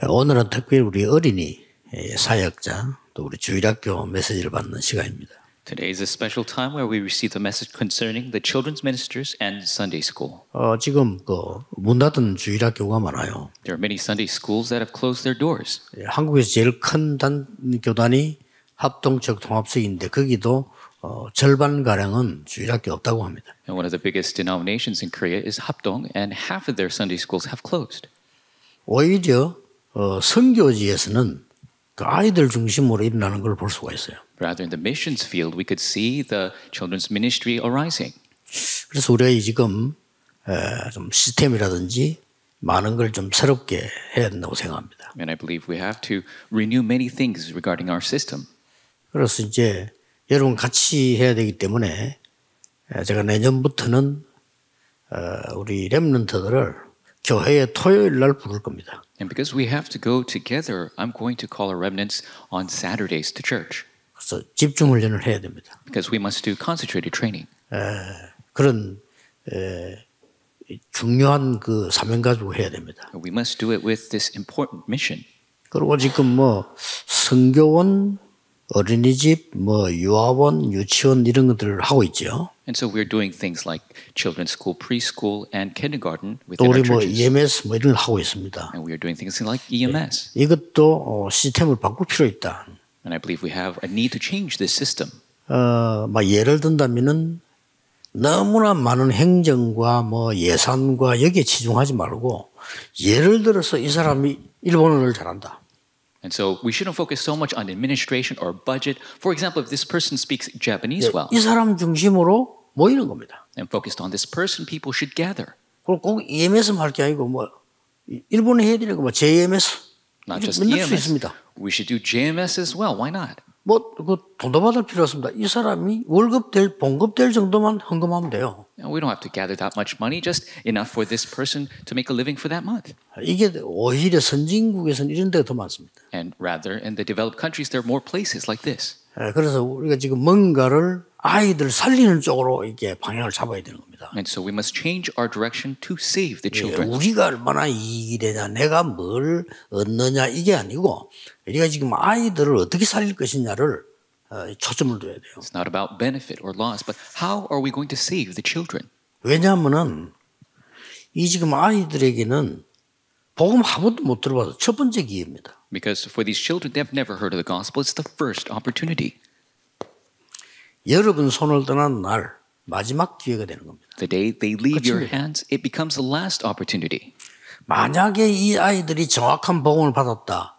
오늘은 특별히 우리 어린이 사역자 또 우리 주일학교 메시지를 받는 시간입니다. Today is a special time where we receive the message concerning the children's ministers and Sunday school. 지금 문 닫은 주일학교가 많아요. There are many Sunday schools that have closed their doors. 한국에서 제일 큰 교단이 합동적 통합석인데 거기도 절반 가량은 주일학교 없다고 합니다. And one of the biggest denominations in Korea is Hapdong, and half of their Sunday schools have closed. 오히려 선교지에서는 그 아이들 중심으로 일어나는 걸 볼 수가 있어요. Rather, in the missions field, we could see the children's ministry arising. 그래서 우리가 지금 좀 시스템이라든지 많은 걸 좀 새롭게 해야 된다고 생각합니다. And I believe we have to renew many things regarding our system. 그래서 이제 여러분 같이 해야 되기 때문에 제가 내년부터는 우리 렘넌트들을 교회에 토요일 날 부를 겁니다. And because we have to go together, I'm going to call our remnants on Saturdays to church. 그래서 집중 훈련을 해야 됩니다. Because we must do concentrated training. 그런 중요한 그 사명 가지고 해야 됩니다. We must do it with this important mission. 그리고 지금 선교원, 어린이집, 유아원, 유치원 이런 것들을 하고 있죠. And so we're doing things like children's school, preschool, and kindergarten 또 within 우리 our churches. EMS 이런 걸 하고 있습니다. And we are doing things like EMS. 이것도 시스템을 바꿀 필요 있다. And I believe we have a need to change this system. 예를 든다면은 너무나 많은 행정과 예산과 여기에 치중하지 말고 예를 들어서 이 사람이 일본어를 잘한다. And so we shouldn't focus so much on administration or budget. For example, if this person speaks Japanese well, 이 사람 중심으로 모이는 겁니다. and focused on this person, people should gather. 그리고 꼭 EMS만 할 게 아니고 일본에 해야 되는 거 JMS Not just 만들 수 EMS. 있습니다. We should do JMS as well. Why not? 돈도 받을 필요 없습니다. 이 사람이 봉급될 정도만 헌금하면 돼요. And we don't have to gather that much money, just enough for this person to make a living for that month. 이게 오히려 선진국에서는 이런 데가 더 많습니다. And rather, in the developed countries, there are more places like this. 그래서 우리가 지금 뭔가를 아이들 살리는 쪽으로 이게 방향을 잡아야 되는 겁니다. And so we must change our direction to save the children. 우리가 얼마나 이익이 되냐, 내가 뭘 얻느냐 이게 아니고 우리가 지금 아이들을 어떻게 살릴 것이냐를 초점을 둬야 돼요. It's not about benefit or loss, but how are we going to save the children? 왜냐하면은 이 지금 아이들에게는 복음 한 번도 못 들어봐서 첫 번째 기회입니다. Because for these children, they've never heard of the gospel. It's the first opportunity. 여러분 손을 떠난 날 마지막 기회가 되는 겁니다. The day they leave your hands, it becomes the last opportunity. 만약에 이 아이들이 정확한 복음을 받았다,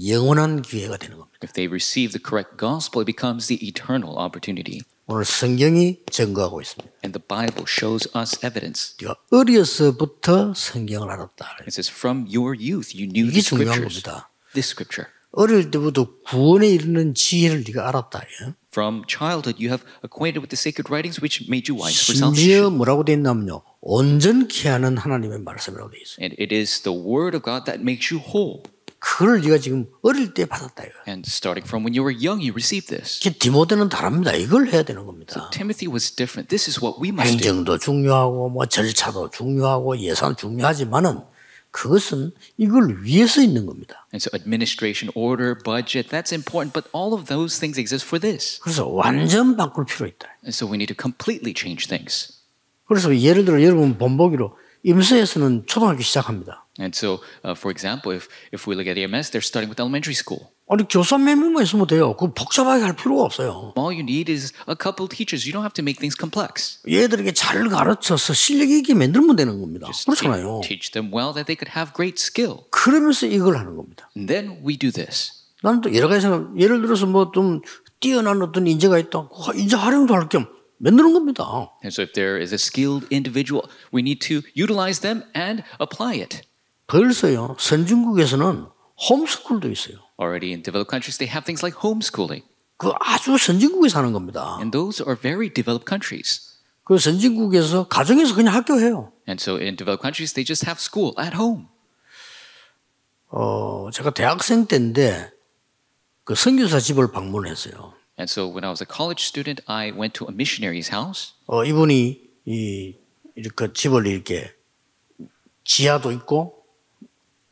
영원한 기회가 되는 겁니다. If they receive the correct gospel, it becomes the eternal opportunity. 오늘 성경이 증거하고 있습니다. And the Bible shows us evidence. 네가 어려서부터 성경을 알았다. It says, from your youth, you knew 이게 the 중요한 scriptures. 겁니다. This scripture. 어릴 때부터 구원에 이르는 지혜를 네가 알았다. From childhood, you have acquainted with the sacred writings, which made you wise for 심지어 salvation. 뭐라고 돼 있냐면요. 온전케 하는 하나님의 말씀이라고 돼 있어요. And it is the word of God that makes you whole. 그걸 네가 지금 어릴 때 받았다. And starting from when you were young, you received this. 디모데는 다릅니다. 이걸 해야 되는 겁니다. So Timothy was different. This is what we must do. 행정도 중요하고 절차도 중요하고 예산 중요하지만은 그것은 이걸 위해서 있는 겁니다. And so administration, order, budget, that's important, but all of those things exist for this. 그래서 완전 바꿀 필요 있다. And so we need to completely change things. 그래서 예를 들어 여러분 본보기로 임서에서는 초등학교 시작합니다. And so, for example, if we look at EMS, they're starting with elementary school. 아니 교사 몇 명만 있으면 돼요. 그 복잡하게 할 필요가 없어요. All you need is a couple teachers. You don't have to make things complex. 얘들에게 잘 가르쳐서 실력 있게 만들면 되는 겁니다. 그렇잖아요. Teach them well that they could have great skill. 그러면서 이걸 하는 겁니다. And then we do this. 나는 또 여러 가지 생각. 예를 들어서 좀 뛰어난 어떤 인재가 있다. 인재 활용도 할 겸 만드는 겁니다. And so if there is a skilled individual, we need to utilize them and apply it. 벌써요. 선진국에서는 홈스쿨도 있어요. Already in developed countries, they have things like homeschooling. 그 아주 선진국에서 하는 겁니다. And those are very developed countries. 그 선진국에서 가정에서 그냥 학교해요. And so in developed countries, they just have school at home. 제가 대학생 때인데 그 선교사 집을 방문했어요. And so when I was a college student, I went to a missionary's house. 이분이 이렇게 집을 이렇게 지하도 있고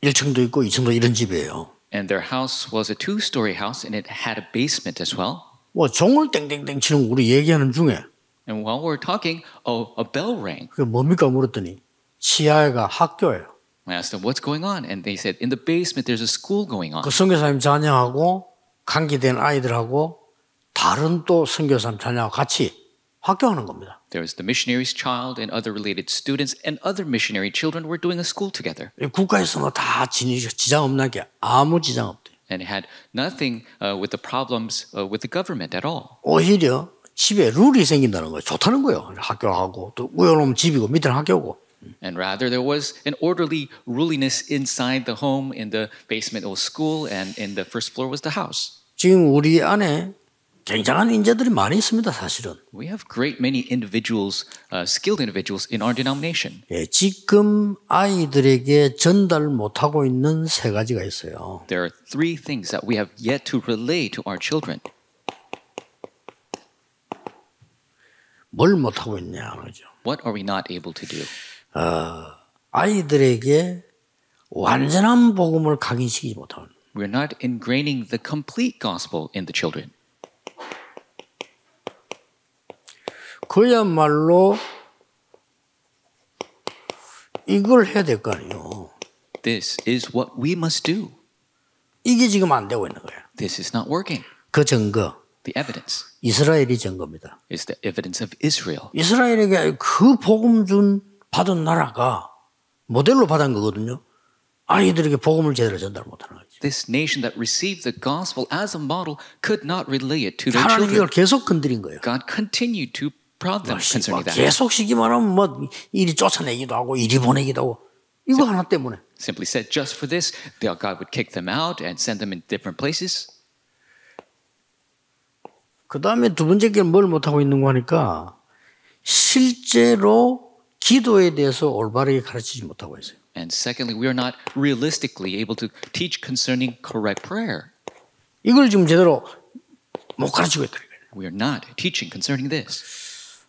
1층도 있고 2층도 이런 집이에요. And their house was a two-story house, and it had a basement as well. 뭐 종을 땡땡땡 치는 거 우리 얘기하는 중에 And while we're talking, a bell rang. 그게 뭡니까 물었더니 지하가 학교예요. I asked them, what's going on? And they said, in the basement, there's a school going on. 그 선교사님 자녀하고 감기된 아이들하고 다른 또 선교사님 자녀하고 같이 학교하는 겁니다. There was the missionary's child and other related students, and other missionary children were doing a school together. 국가에서 뭐 다 지장 없는 게 아무 지장 없대요. And it had nothing with the problems with the government at all. 오히려 집에 룰이 생긴다는 거예요. 좋다는 거예요. 학교하고 또 위에 오면 집이고 밑에는 학교고. And rather, there was an orderly ruliness inside the home. In the basement was school, and in the first floor was the house. 지금 우리 안에 굉장한 인재들이 많이 있습니다. 사실은. We have great many individuals, skilled individuals in our denomination. 예, 지금 아이들에게 전달 못하고 있는 세 가지가 있어요. There are three things that we have yet to relay to our children. 뭘 못하고 있냐 그죠. What are we not able to do? 아이들에게 완전한 복음을 각인시키지 못하는. We're not ingraining the complete gospel in the children. 그야말로 이걸 해야 될 거 아니에요. This is what we must do. 이게 지금 안 되고 있는 거예요. This is not working. 그 증거, The evidence 이스라엘이 증거입니다. is the evidence of Israel. 이스라엘에게 그 복음 받은 나라가 모델로 받은 거거든요. 아이들에게 복음을 제대로 전달 못하는 거죠. This nation that received the gospel as a model could not relay it to their 하나님 이걸 children. 계속 건드린 거예요. God continued to prod them concerning that. 계속 시기만 하면 뭐 이리 쫓아내기도 하고 이리 보내기도 하고 이거 하나 때문에. Simply said, just for this, God would kick them out and send them in different places. 그 다음에 두 번째 게 뭘 못하고 있는 거 하니까 실제로 기도에 대해서 올바르게 가르치지 못하고 있어요. And secondly, we are not realistically able to teach concerning correct prayer. 이걸 지금 제대로 못 가르치고 있다. We are not teaching concerning this.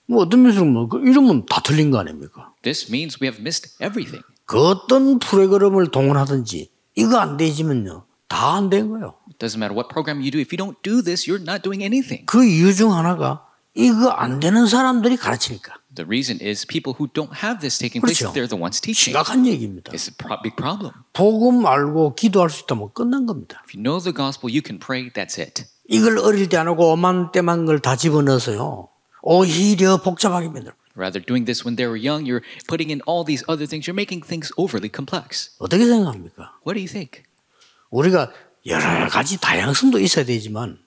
뭐 어떤 면에서 뭐 이러면 다 틀린 거 아닙니까? This means we have missed everything. 그 어떤 프로그램을 동원하든지 이거 안 되지면요 다 안 된 거예요. It doesn't matter what program you do. If you don't do this, you're not doing anything. 그 이유 중 하나가 이거 안 되는 사람들이 가르치니까. The reason is people who don't have this taking place, 그렇죠. they're the ones teaching. 심각한 얘기입니다. It's a big problem. 복음 알고 기도할 수 있다면 끝난 겁니다. If you know the gospel, you can pray. That's it. 이걸 어릴 때 안 하고 오만 때만 걸 다 집어넣어서요. 오히려 복잡하게 만들어. Rather, doing this when they were young, you're putting in all these other things. You're making things overly complex. 어떻게 생각합니까? What do you think? 우리가 여러 가지 다양성도 있어야 되지만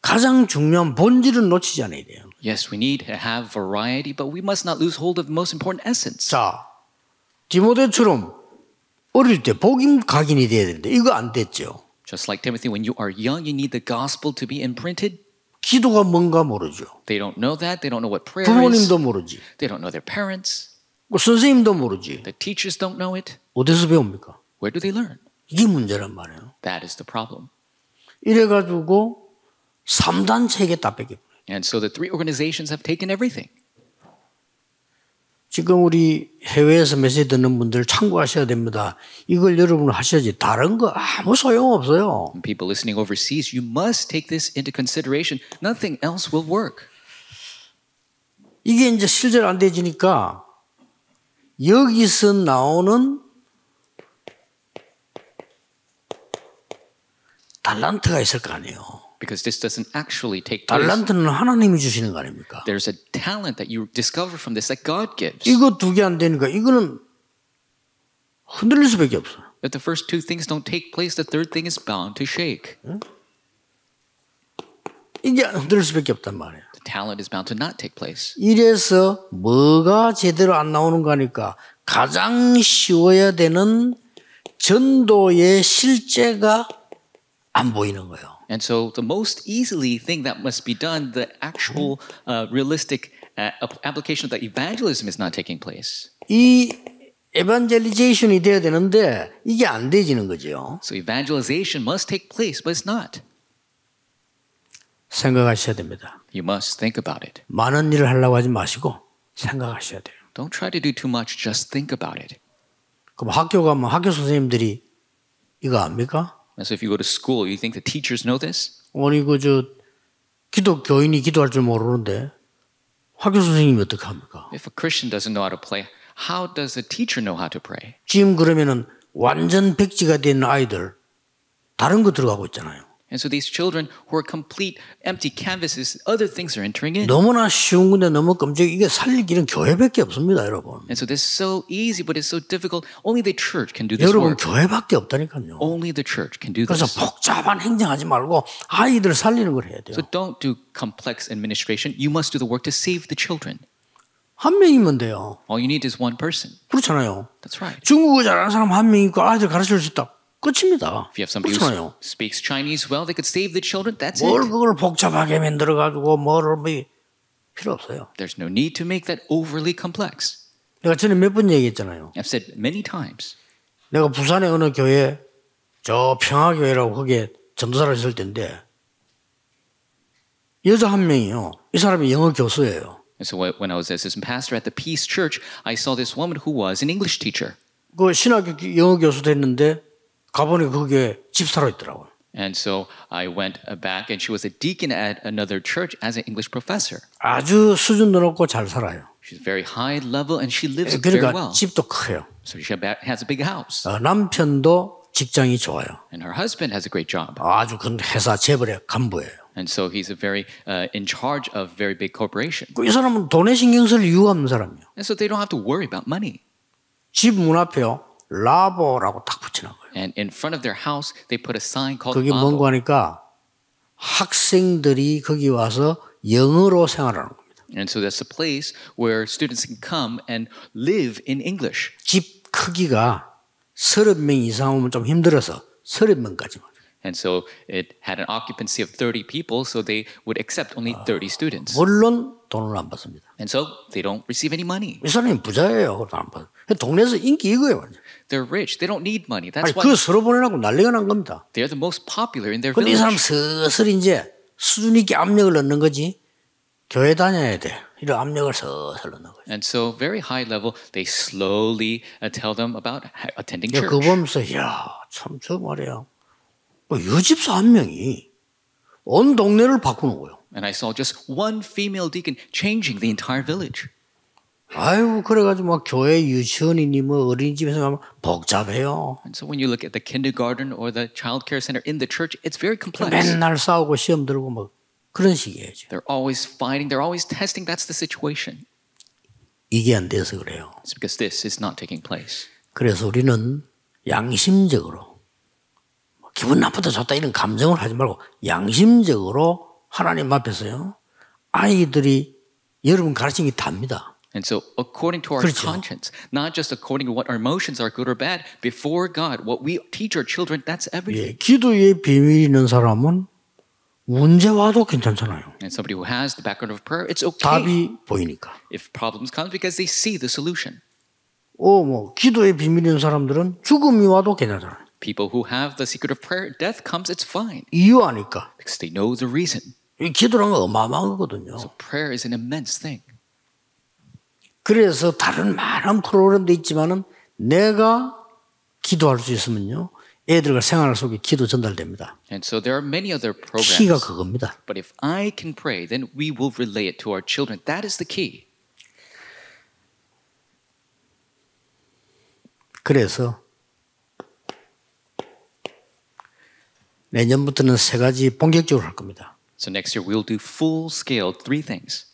가장 중요한 본질은 놓치지 않아야 돼요. Yes, we need to have variety, but we must not lose hold of the most important essence. 자, 디모데처럼 어릴 때 복음 각인이 돼야 되는데 이거 안 됐죠. Just like Timothy, when you are young, you need the gospel to be imprinted. 기도가 뭔가 모르죠. They don't know that. They don't know what prayer is. 부모님도 모르지. They don't know their parents. 선생님도 모르지. The teachers don't know it. 어디서 배웁니까? Where do they learn? 이게 문제란 말이에요. That is the problem. 이래가지고 3단체에게 다 뺏겨. And so the three organizations have taken everything. 지금 우리 해외에서 메시지 듣는 분들 참고하셔야 됩니다. 이걸 여러분 하셔야지. 다른 거 아무 소용없어요. People listening overseas, you must take this into consideration. Nothing else will work. 이게 이제 실제로 안 되지니까 여기서 나오는 달란트가 있을 거 아니에요. Because this doesn't actually take place. 달란트는 하나님이 주시는 거 아닙니까? There's a talent that you discover from this that God gives. 이거 두 개 안 되니까 이거는 흔들릴 수밖에 없어. If the first two things don't take place, the third thing is bound to shake. 이게 흔들릴 수밖에 없단 말이에요. The talent is bound to not take place. 이래서 뭐가 제대로 안 나오는 거니까 가장 쉬워야 되는 전도의 실제가 안 보이는 거예요. And so the most easily thing that must be done, the actual realistic application of the evangelism is not taking place. 이 에반젤리제이션이 돼야 되는데 이게 안 되지는 거죠. So evangelization must take place, but it's not. 생각하셔야 됩니다. You must think about it. 많은 일을 하려고 하지 마시고 생각하셔야 돼요. Don't try to do too much, just think about it. 그럼 학교 가면 학교 선생님들이 이거 압니까? And so if you go to school, you think the teachers know this? 아니 기도 교인이 기도할 줄 모르는데 학교 선생님이 어떻게 합니까? If a Christian doesn't know how to pray, how does a teacher know how to pray? 지금 그러면은 완전 백지가 된 아이들 다른 거 들어가고 있잖아요. And so these children who are complete empty canvases, other things are entering in. 너무나 쉬운 건데 너무 끔찍 이게 살릴 길은 교회밖에 없습니다, 여러분. And so this is so easy, but it's so difficult. Only the church can do this 여러분 work. 교회밖에 없다니까요. Only the church can do 그래서 this. 복잡한 행정하지 말고 아이들 살리는 걸 해야 돼요. So don't do complex administration. You must do the work to save the children. 한 명이면 돼요. All you need is one person. 그렇잖아요. That's right. 중국어 잘하는 사람 한 명 있고 아이들 가르칠 수 있다. 끝입니다. If you have somebody 그렇잖아요. who speaks Chinese well, they could save the children. That's 뭘 it. 그걸 복잡하게 만들어 가지고 뭐를 필요 없어요. There's no need to make that overly complex. 내가 전에 몇 번 얘기했잖아요. I've said many times. 내가 부산의 어느 교회 저 평화교회라고 거기에 전도사를 있을 때인데 여자 한 명이요. 이 사람이 영어 교수예요. And so when I was assistant pastor at the Peace Church, I saw this woman who was an English teacher. 그 신학교 영어 교수 됐는데 가보니 거기에 집사로 있더라고요. And so I went back, and she was a deacon at another church as an English professor. 아주 수준도 높고 잘 살아요. She's very high level, and she lives very 그러니까 well. 집도 커요. So she has a big house, 남편도 직장이 좋아요. and her husband has a great job. 아주 큰 회사 재벌의 간부예요. And so he's a very in charge of very big corporation. 이 사람은 돈에 신경 쓸 이유가 없는 사람이에요. And so they don't have to worry about money. 집 문 앞에요. 라보라고 딱 붙여놓은 거예요. And in front of their house, they put a sign called 그게 뭔가 Labo. 하니까 학생들이 거기 와서 영어로 생활하는 겁니다. And so that's a place where students can come and live in English. 집 크기가 30명 이상 오면 좀 힘들어서 30명까지만. And so it had an occupancy of 30 people, so they would accept only 30 students. 물론 돈을 안 받습니다. And so they don't receive any money. 이 사람이 부자예요. 그것도 안 받아요. 동네에서 인기 이거예요. 완전. They're rich. They don't need money. 아니, That's why 그 서로 보내라고 난리가 난 겁니다. they're the most popular in their 근데 이 사람 village. 서서히 이제 수준 있게 압력을 넣는 거지. 교회 다녀야 돼. 이런 압력을 서서히 넣는 거죠. And so very high level, they slowly tell them about attending 그거 church. 보면서 야, 참 저 말이야. 여집사 한 명이 온 동네를 바꾸는 거예요. And I saw just one female deacon changing the entire village. 아유, 그래가지고 막 교회 유치원이니 뭐 어린이집에서 가면 복잡해요. And so when you look at the kindergarten or the child care center in the church, it's very complex. 맨날 싸우고 시험 들고 뭐 그런 식이에요. They're always fighting. They're always testing. That's the situation. 이게 안 돼서 그래요. It's because this is not taking place. 그래서 우리는 양심적으로 기분 나쁘다 좋다 이런 감정을 하지 말고 양심적으로 하나님 앞에서요. 아이들이 여러분 가르친 게 답니다. And so according to our 그렇죠. conscience, not just according to what our emotions are good or bad, before God, what we teach our children, that's everything. 예, 기도의 비밀이 있는 사람은 문제 와도 괜찮잖아요. And somebody who has the background of prayer, it's okay 답이 보이니까. if problems come because they see the solution. 뭐 기도의 비밀이 있는 사람들은 죽음이 와도 괜찮잖아요. People who have the secret of prayer, death comes, it's fine 이유 아니까. because they know the reason. 이 기도라는 건 어마어마한 거거든요. So prayer is an immense thing. 그래서 다른 많은 프로그램도 있지만은 내가 기도할 수 있으면요. 애들과 생활 속에 기도 전달됩니다. And so there are many other 키가 programs. 그겁니다. But if I can pray, then we will relay it to our children. That is the key. 그래서 내년부터는 3가지 본격적으로 할 겁니다. So next year we'll do full scale 3 things.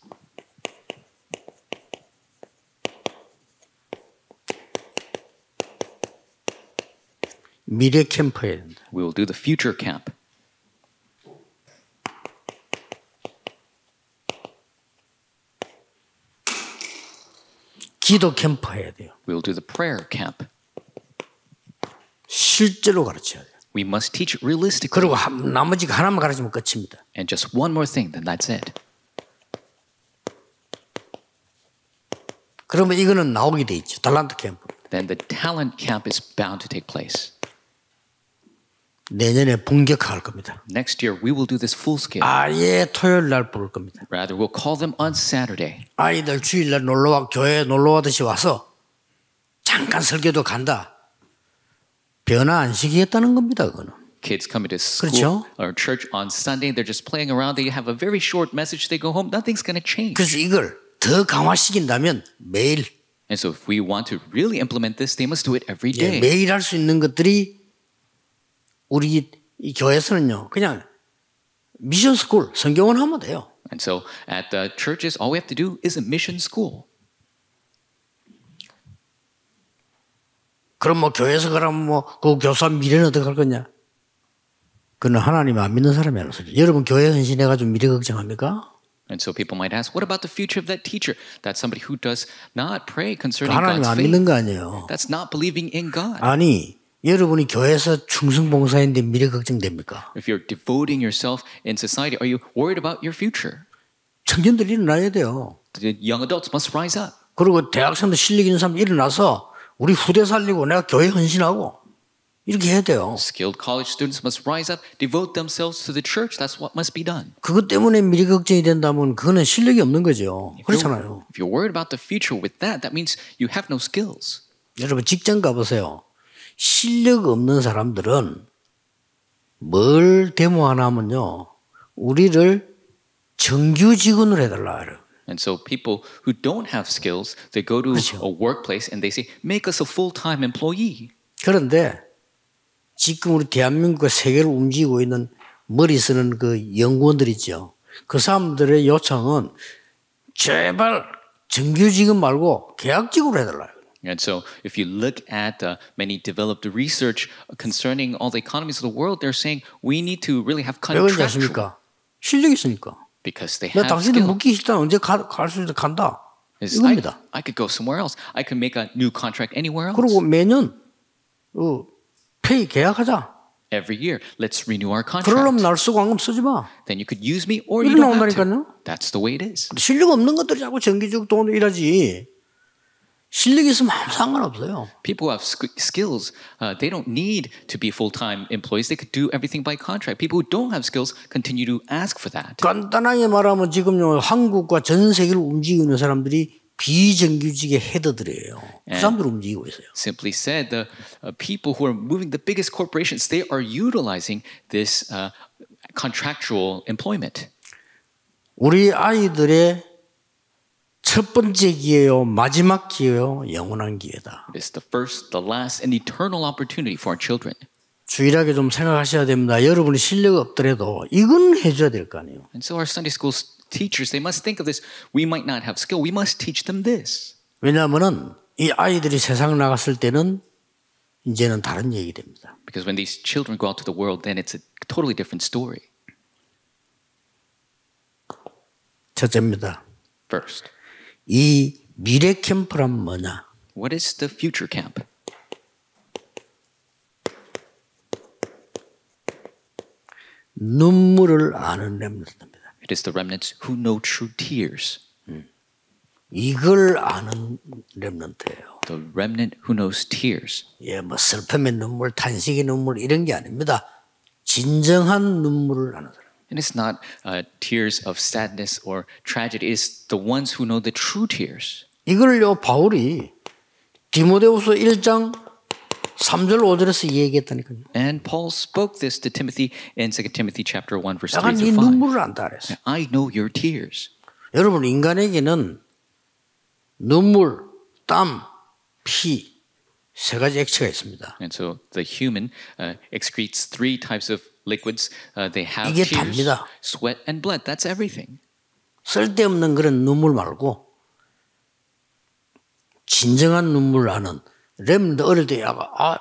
미래 캠프 해야 된다. We will do the future camp. 기도 캠프 해야 돼요. We will do the prayer camp. 실제로 가르쳐야 돼요. We must teach realistically. 그리고 나머지 하나만 가르치면 끝입니다. And just one more thing, then that's it. 그러면 이거는 나오게 돼 있죠. 달란트 캠프. Then the talent camp is bound to take place. 내년에 본격화할 겁니다. Next year we will do this full scale. 아예 토요일 날 부를 겁니다. Rather, we'll call them on Saturday. 아이들 주일날 놀러와 교회에 놀러와듯이 와서 잠깐 설교도 간다. 변화 안 시키겠다는 겁니다. 그거는. Kids coming to school 그렇죠? or church on Sunday, they're just playing around. They have a very short message. They go home. Nothing's going to change. 그래서 이걸 더 강화시킨다면 매일 And so if we want to really implement this, they must do it every 예, day. 매일 할 수 있는 것들이 우리 이 교회에서는요. 그냥 미션 스쿨 성경원 하면 돼요. And so at the churches, all we have to do is a mission school. 그럼 뭐 교회에서 그러면 뭐 그 교사 미래는 어떻게 할 거냐? 그는 하나님 안 믿는 사람이 하는 소리. 여러분 교회 헌신해가지고 미래 걱정합니까? And so people might ask, what about the future of that teacher? That's somebody who does not pray concerning 하나님 God's 안 faith. 믿는 거 아니에요. That's not believing in God. 아니 여러분이 교회에서 충성봉사인데 미래 걱정됩니까? If you're devoting yourself in society, are you worried about your future? 청년들 일어나야 돼요. The young adults must rise up. 그리고 대학생도 실력 있는 사람 일어나서 우리 후대 살리고 내가 교회 헌신하고 이렇게 해야 돼요. Skilled college students must rise up, devote themselves to the church. That's what must be done. 그것 때문에 미래 걱정이 된다면 그거는 실력이 없는 거죠. 그렇잖아요. If you're worried about the future with that, that means you have no skills. 여러분 직장 가보세요. 실력 없는 사람들은 뭘 데모하나 하면요. 우리를 정규 직원으로 해달라 그래요. And so people who don't have skills, they go to 그렇죠. a workplace and they say, make us a full-time employee. 그런데 지금 우리 대한민국과 세계를 움직이고 있는 머리 쓰는 그 연구원들 있죠. 그 사람들의 요청은 제발 정규직은 말고 계약직으로 해달라요. And so if you look at many developed research concerning all the economies of the world, they're saying we need to really have 왜 그런지 contractual 아십니까? 실력이 있으니까. because they 나 have 당신이 skill. 묻기 싫다 언제 갈 수 있다 간다. Is 이겁니다. I could go somewhere else. I could make a new contract anywhere else. 그리고 매년 페이 계약하자. Every year, let's renew our 그러려면 contract. 날 쓰고 안 그러면 쓰지 마. Then you could use me or you 이리 don't have to. 나온다니까요. That's the way it is. 실력 없는 것들이 자꾸 정규직 돈으로 일하지. 실력이 있으면 아무 상관없어요. People who have skills, they don't need to be full-time employees. They could do everything by contract. People who don't have skills continue to ask for that. 간단하게 말하면 지금요 한국과 전 세계를 움직이는 사람들이 비정규직의 헤드들이에요. 그 사람들 움직이고 있어요. Simply said, the people who are moving the biggest corporations, they are utilizing this contractual employment. 우리 아이들의 첫 번째 기회요, 마지막 기회요, 영원한 기회다. It is the first, the last, and eternal opportunity for our children. 주일하게 좀 생각하셔야 됩니다. 여러분이 실력 없더라도 이건 해줘야 될 거 아니에요. And so our Sunday school teachers, they must think of this. We might not have skill. We must teach them this. 왜냐하면은 이 아이들이 세상 나갔을 때는 이제는 다른 얘기 됩니다. Because when these children go out to the world, then it's a totally different story. 첫째입니다. First, 이 미래 캠프란 뭐냐? what is the future camp? 눈물을 아는 렘넌트입니다. It is the remnants who know true tears. 이걸 아는 렘넌트예요. The remnant who knows tears. 예, 뭐 슬픔의 눈물, 탄식의 눈물 이런 게 아닙니다. 진정한 눈물을 아는 사람. And it's not tears of sadness or tragedy. It's the ones who know the true tears. 이걸요 바울이 디모데후서 1장 3절 5절에서 얘기했다니까요. And Paul spoke this to Timothy in 2 Timothy chapter 1 verse 3 내가 네 through 5. 눈물을 안다 그랬어. I know your tears. 여러분 인간에게는 눈물, 땀, 피 세 가지 액체가 있습니다. And so the human excretes three types of liquids. They have 이게 tears, 답니다. sweat, and blood. That's everything. 쓸데없는 그런 눈물 말고 진정한 눈물 나는 렘드 어릴 때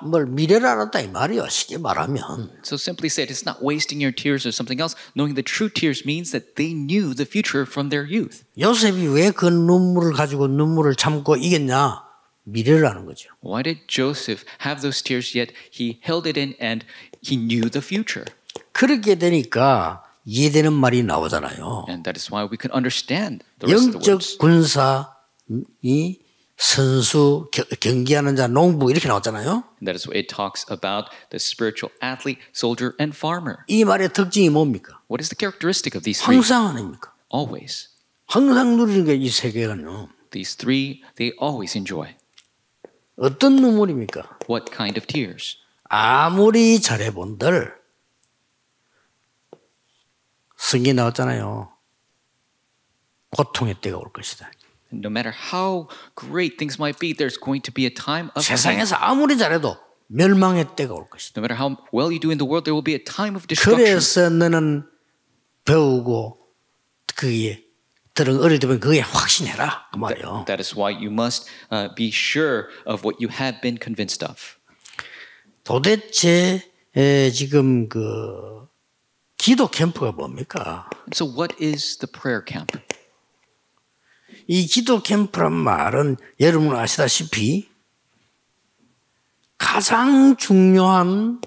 뭘 미래를 알았다 이 말이요. 쉽게 말하면 So simply said, it's not wasting your tears or something else. Knowing the true tears means that they knew the future from their youth. 요셉이 왜 그 눈물을 가지고 눈물을 참고 이겼냐? 미래를 아는 거죠. Why did Joseph have those tears yet he held it in and he knew the future? 그렇게 되니까 이해되는 말이 나오잖아요. And that is why we can understand the rest of the 영적 words. 군사이 선수 경기하는 자 농부 이렇게 나왔잖아요. And that is what it talks about the spiritual athlete, soldier, and farmer. 이 말의 특징이 뭡니까? What is the characteristic of these three? 항상 아닙니까? Always. 항상 누리는 게 이 세계관요. These three, they always enjoy. 어떤 눈물입니까? What kind of tears? 아무리 잘해본들 성경에 나왔잖아요. 고통의 때가 올 것이다. No matter how great things might be, there's going to be a time of pain. 세상에서 아무리 잘해도 멸망의 때가 올 것이다. No matter how well you do in the world, there will be a time of destruction. 그래서 너는 배우고 그게 들은 어릴 때 보면 그게 확신해라 그 말이에요. That is why you must be sure of what you have been convinced of. 도대체 지금 그 기도 캠프가 뭡니까? So what is the prayer camp? 이 기도 캠프란 말은 여러분 아시다시피 가장 중요한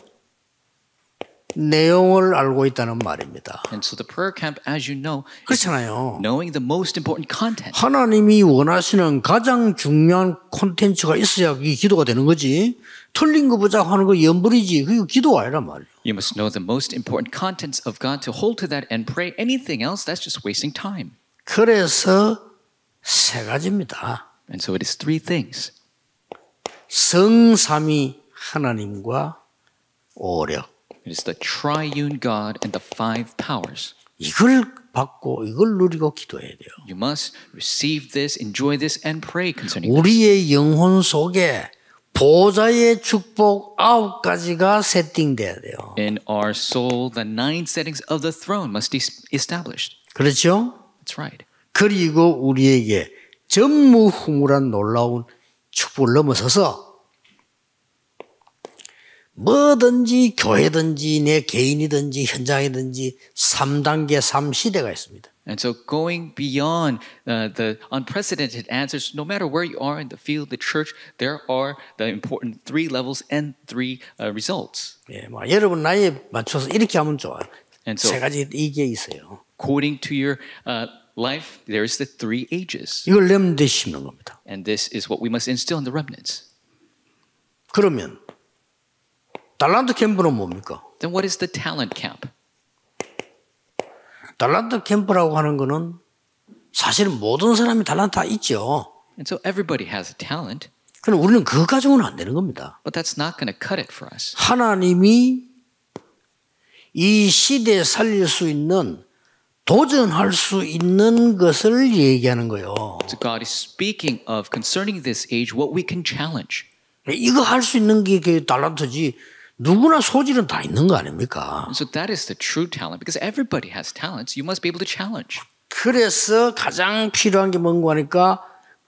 내용을 알고 있다는 말입니다. And so the prayer camp, as you know, 그렇잖아요. knowing the most important content. 하나님이 원하시는 가장 중요한 콘텐츠가 있어야 이게 기도가 되는 거지. 틀린 거 보자고 하는 거 연불이지. 그게 기도가 아니란 말이에요. You must know the most important contents of God to hold to that and pray. Anything else, that's just wasting time. 그래서 세 가지입니다. And so it is three things. 성삼위 하나님과 오력. It is the triune God and the five powers. 이걸 받고 이걸 누리고 기도해야 돼요. You must receive this, enjoy this, and pray concerning this. 우리의 영혼 속에 보좌의 축복 9가지가 세팅돼야 돼요. In our soul, the 9 settings of the throne must be established. 그렇죠? That's right. 그리고 우리에게 전무후무한 놀라운 축복을 넘어서서 뭐든지 교회든지 내 개인이든지 현장이든지 3단계 3시대가 있습니다. And so going beyond the unprecedented answers, no matter where you are in the field, the church, there are the important 3 levels and 3 results. 예, 뭐 여러분 나이에 맞춰서 이렇게 하면 좋아요. And so 세 가지 이게 있어요. according to your life, there is the 3 ages. 이걸 렘대 심는 겁니다. And this is what we must instill in the remnants. 그러면 달란트 캠프는 뭡니까? Then what is the talent camp? 달란트 캠프라고 하는 거는 사실은 모든 사람이 달란트 다 있죠. And so everybody has a talent, 그럼 우리는 그거 가지고는 안 되는 겁니다. but that's not going to cut it for us. 하나님이 이 시대에 살릴 수 있는 도전할 수 있는 것을 얘기하는 거예요. So God is speaking of concerning this age what we can challenge. 이거 할 수 있는 게 그 달란트지 누구나 소질은 다 있는 거 아닙니까? And so that is the true talent because everybody has talents. You must be able to challenge. 그래서 가장 필요한 게 뭔가 하니까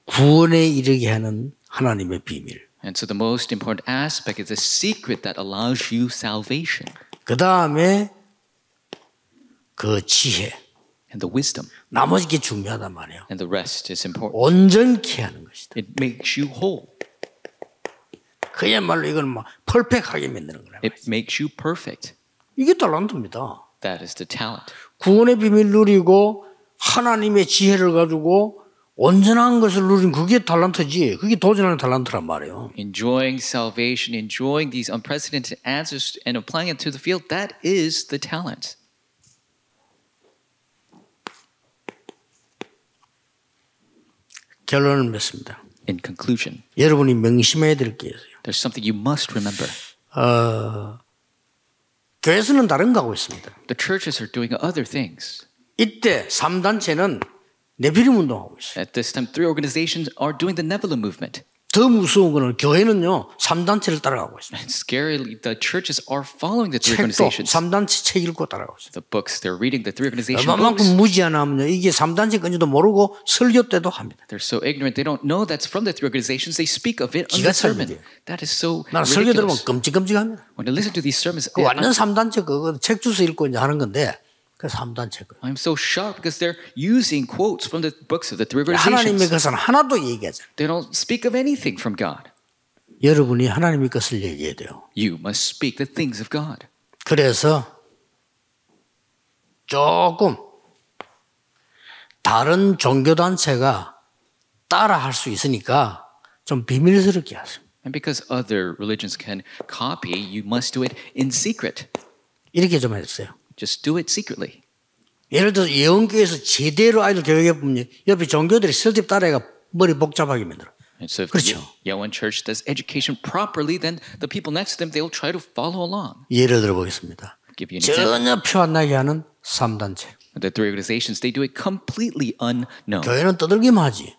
구원에 이르게 하는 하나님의 비밀. And so the most important aspect is the secret that allows you salvation. 그 다음에 그 지혜. And the wisdom. 나머지 게 중요하단 말이에요. And the rest is important. 온전케 하는 것이다. It makes you whole. 그야말로 이건 막 퍼펙트하게 만드는 거예요. It makes you perfect. 이게 달란트입니다. That is the talent. 구원의 비밀 누리고 하나님의 지혜를 가지고 온전한 것을 누린 그게 달란트지. 그게 도전하는 달란트란 말이에요. Enjoying salvation, enjoying these unprecedented answers and applying it to the field, that is the talent. 결론을 맺습니다. In conclusion, 여러분이 명심해야 될 게 있어요. there's something you must remember. 교회에서는 다른 거 하고 있습니다. The churches are doing other things. 이때 3단체는 네피림 운동하고 있어요. At this time, 3 organizations are doing the Nephilim movement. 더 무서운 거는 교회는요 3단체를 따라가고 있습니다. And scarily, the churches are following the 3 책도 organizations. 3단체 책 읽고 따라가고 있어요. The books, they're reading the 3 organization 얼마만큼 books. 무지하냐면요 이게 3단체 건지도 모르고 설교 때도 합니다. They're so ignorant, they don't know that's from the 3 organizations. They speak of it on 기가 the sermon. 차요. That is so 나는 설교 들으면 ridiculous. 끔찍끔찍합니다. When I listen to these sermons, 그 완전 3단체 그거 책 주워 읽고 이제 하는 건데 그 3단체 거. I'm so shocked because they're using quotes from the books of the 3 하나님의 organizations. 것은 하나도 얘기하지 않아요. They don't speak of anything from God. 여러분이 하나님의 것을 얘기해야 돼요. You must speak the things of God. 그래서 조금 다른 종교단체가 따라할 수 있으니까 좀 비밀스럽게 하세요. And because other religions can copy, you must do it in secret. 이렇게 좀 해주세요. Just do it secretly. 예를 들어서 예언교회에서 제대로 아이들 교육해 보면 옆에 종교들이 설립 따라해가 머리 복잡하게 만들어. And so if 그렇죠. the Yeowon Church does education properly, then the people next to them, they'll try to follow along. 예를 들어 보겠습니다. Give you an example. 전혀 표 안 나게 하는 3단체. The three organizations, they do it completely unknown. 교회는 떠들기만 하지.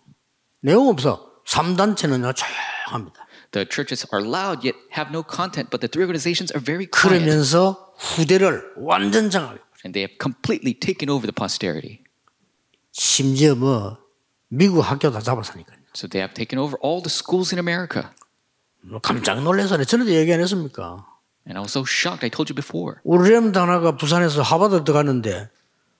내용 없어. 3단체는요 조용합니다. The churches are loud yet have no content, but the three organizations are very quiet. 그러면서 후대를 완전 장악해. And they have completely taken over the posterity. 심지어 뭐 미국 학교 다 잡아서니까요. So they have taken over all the schools in America. 깜짝 놀라서 전에도 얘기 안 했습니까? And I was so shocked. I told you before. 우리 렘넌트 하나가 부산에서 하버드 들어갔는데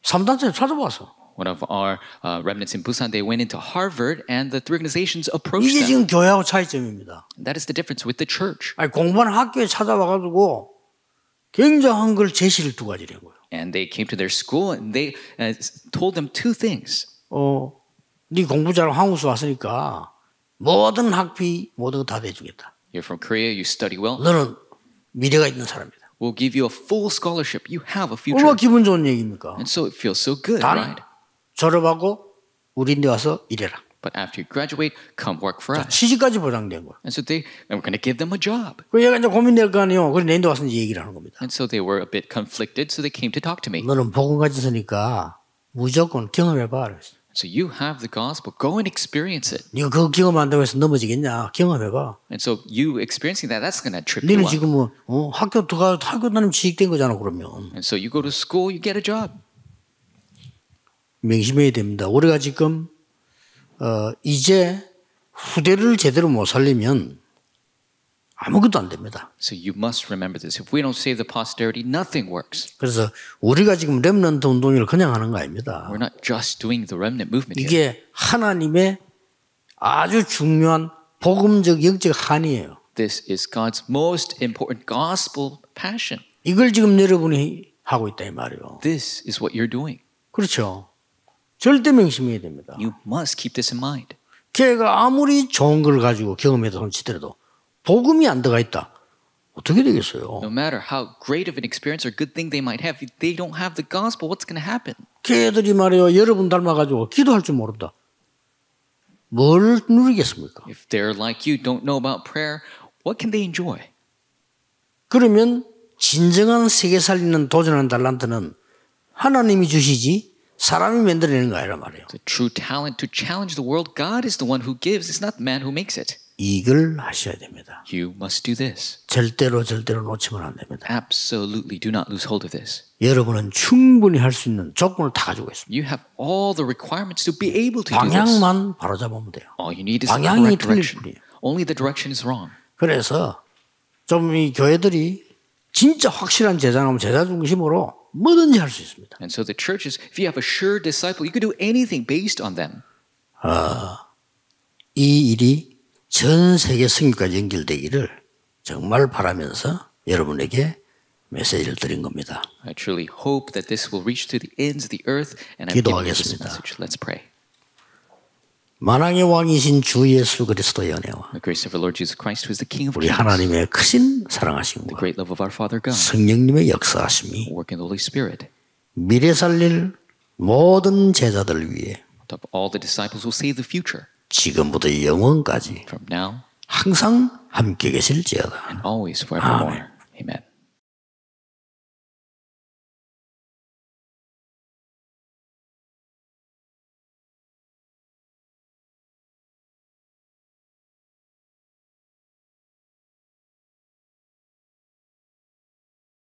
3단체 찾아봤어. One of our remnants in Busan, they went into Harvard, and the three organizations approached 이게 지금 them. 교회하고 차이점입니다. And that is the difference with the church. 아니, 공부하는 학교에 찾아와가지고 굉장한 걸 제시를 두 가지를 한 거예요. And they came to their school, and they told them two things. 네 공부 잘하고 한국에서 왔으니까 모든 학비 모든 거 다 대주겠다. You're from Korea, you study well. 너는 미래가 있는 사람이다. We'll give you a full scholarship. You have a future. 얼마나 기분 좋은 얘기입니까? And so it feels so good, 단 right? 졸업하고 우리 데 와서 일해라. But after you graduate, come work for us. 취직까지 보장된 거야. And so and we're going to give them a job. 그 얘가 이제 고민될 거 아니에요. 그래서 내인데 와서 이제 얘기를 하는 겁니다. And so they were a bit conflicted, so they came to talk to me. 너는 복음 가졌으니까 무조건 경험해봐. 그랬어. So you have the gospel. Go and experience it. 네가 그거 경험 안 되고 해서 넘어지겠냐? 경험해봐. And so you experiencing that, that's going to trip you 너는 up. 지금 학교 다니면 취직된 거잖아 그러면. And so you go to school, you get a job. 명심해야 됩니다. 우리가 지금 이제 후대를 제대로 못 살리면 아무것도 안 됩니다. So you must remember this. If we don't save the posterity, nothing works. 그래서 우리가 지금 렘넌트 운동을 그냥 하는 거 아닙니다. We're not just doing the remnant movement here. 이게 하나님의 아주 중요한 복음적 영적 한이에요. This is God's most important gospel passion. 이걸 지금 여러분이 하고 있다 이 말이에요. This is what you're doing. 그렇죠. 절대 명심해야 됩니다. You must keep this in mind. 걔가 아무리 좋은 걸 가지고 경험해서 손치더라도 복음이 안 들어가 있다. 어떻게 되겠어요? No matter how great of an experience or good thing they might have, if they don't have the gospel, what's going to happen? 걔들이 말이에요. 여러분 닮아가지고 기도할 줄 모른다. 뭘 누리겠습니까? If they're like you, don't know about prayer, what can they enjoy? 그러면 진정한 세계 살리는 도전하는 달란트는 하나님이 주시지 사람이 만들어내는 거 아니란 말이에요. The true talent to challenge the world, God is the one who gives. It's not the man who makes it. 이걸 하셔야 됩니다. You must do this. 절대로 놓치면 안 됩니다. Absolutely do not lose hold of this. 여러분은 충분히 할 수 있는 조건을 다 가지고 있습니다. You have all the requirements to be able to do this. 방향만 바로 잡으면 돼요. All you need is the 방향이 correct 틀릴 direction. 뿐이에요. Only the direction is wrong. 그래서 좀 이 교회들이 진짜 확실한 제자라면 제자 중심으로 뭐든지 할 수 있습니다. And so the churches, if you have a sure disciple, you can do anything based on them. 이 일이 전 세계 승리까지 연결되기를 정말 바라면서 여러분에게 메시지를 드린 겁니다. I truly hope that this will reach to the ends of the earth, and I'm giving you this 기도하겠습니다. message. Let's pray. 만왕의 왕이신 주 예수 그리스도의 은혜와 The grace of our Lord Jesus Christ, who is the King of 우리 Kings, 하나님의 크신 the 사랑하심과 great love of our Father God, 성령님의 역사하심이 work in the Holy Spirit, 미래 살릴 모든 제자들을 위해 of all the disciples who save the future, 지금부터 영원까지 from now 항상 함께 계실지어다. and always forevermore. Amen.